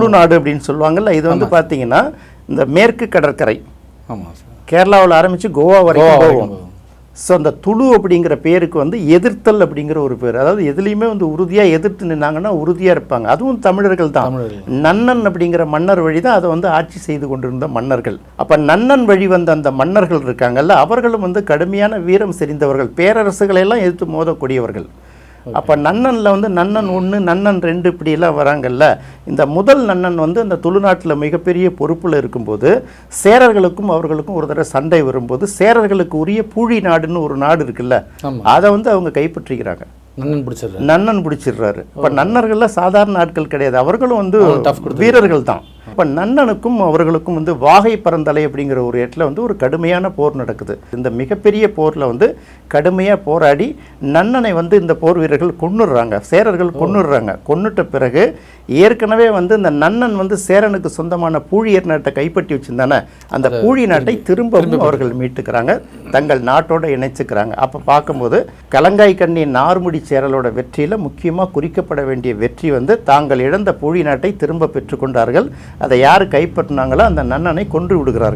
துளுநாடு அப்படின்னு சொல்லுவாங்கல்ல. இது வந்து பார்த்தீங்கன்னா இந்த மேற்கு கடற்கரை, ஆமாம் சார், கேரளாவில் ஆரம்பித்து கோவா வரைக்கும் போகும். ஸோ அந்த துளு அப்படிங்கிற பேருக்கு வந்து எதிர்த்தல் அப்படிங்கிற ஒரு பேர். அதாவது எதுலேயுமே வந்து உறுதியாக எதிர்த்து நின்னாங்கன்னா உறுதியாக இருப்பாங்க. அதுவும் தமிழர்கள் தான். நன்னன் அப்படிங்கிற மன்னர் வழி தான் அதை வந்து ஆட்சி செய்து கொண்டிருந்த மன்னர்கள். அப்போ நன்னன் வழி வந்த அந்த மன்னர்கள் இருக்காங்கல்ல, அவர்களும் வந்து கடுமையான வீரம் செறிந்தவர்கள், பேரரசுகளெல்லாம் எதிர்த்து மோதக்கூடியவர்கள். அப்போ நன்னனில் வந்து நன்னன் 1, நன்னன் 2 இப்படியெல்லாம் வராங்கல்ல. இந்த முதல் நன்னன் வந்து அந்த துளுநாட்டில் மிகப்பெரிய பொறுப்பில் இருக்கும்போது சேரர்களுக்கும் அவர்களுக்கும் ஒரு தடவை சண்டை வரும்போது சேரர்களுக்கு உரிய பூழி நாடுன்னு ஒரு நாடு இருக்குல்ல, அதை வந்து அவங்க கைப்பற்றிக்கிறாங்க. நன்னன் பிடிச்சிடுறாரு. இப்போ நன்னர்கள்லாம் சாதாரண ஆட்கள் கிடையாது, அவர்களும் வந்து வீரர்கள் தான். இப்போ நன்னனுக்கும் அவர்களுக்கும் வந்து வாகை பரந்தலை அப்படிங்கிற ஒரு இடத்துல வந்து ஒரு கடுமையான போர் நடக்குது. இந்த மிகப்பெரிய போரில் வந்து கடுமையாக போராடி நன்னனை வந்து இந்த போர் வீரர்கள் கொன்னுடுறாங்க, சேரர்கள் கொன்னுடுறாங்க. கொன்னுட்ட பிறகு ஏற்கனவே வந்து இந்த நன்னன் வந்து சேரனுக்கு சொந்தமான பூழியர் நாட்டை கைப்பற்றி வச்சிருந்தானே, அந்த பூழி நாட்டை திரும்பவும் அவர்கள் மீட்டுக்கிறாங்க, தங்கள் நாட்டோட இணைச்சுக்கிறாங்க. அப்போ பார்க்கும்போது கலங்காய் கண்ணி நார்முடி சேரலோட வெற்றியில் முக்கியமாக குறிக்கப்பட வேண்டிய வெற்றி வந்து தாங்கள் இழந்த பூழி நாட்டை திரும்ப பெற்றுக்கொண்டார்கள். அதை யார் கைப்பற்றினாங்களோ அந்த நன்னனை கொன்று விடுகிறார்கள்.